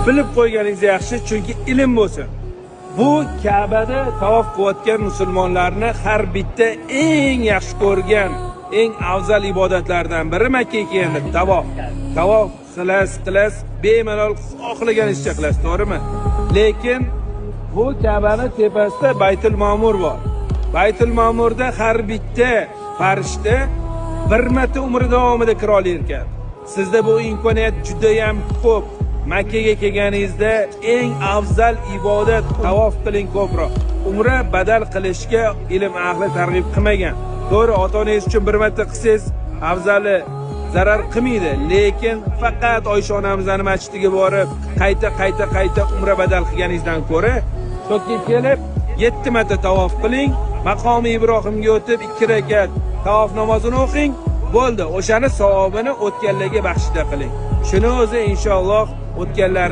bilib qo'yganingiz yaxshi, chunki ilm bo'lsin. Bu Ka'bada tavof qilayotgan musulmonlarni har bitta eng yaxshi ko'rgan, eng afzal ibodatlardan biri Makkaga kelganda tavof. Tavof qilasiz, bemalol xohlaganingizcha qilasiz, to'g'rimi? Lekin bu Ka'baning tepasida Baytul Ma'mur bor. Baytul Ma'murda har bitta farishta bir marta umri davomida kira olar ekan. Sizda bu imkoniyat juda ham ko'p. Makkaga kelganingizda eng afzal ibodat tavof qiling ko'proq. Umra badal qilishga ilm ahli targ'ib qilmagan. To'g'ri, ota-onangiz uchun bir marta qilsangiz afzali zarar qilmaydi, lekin faqat Oysha onamizning masjidiga borib, qayta umra badal qilganingizdan ko'ra, sho'kka kelib 7 marta tavof qiling, maqomi Ibrohimga o'tib 2 rakat tavof namozini o'qing, bo'ldi. O'shani savobini o'tganlarga baxshida qiling. Shuni o'zi inshaalloh o'tganlar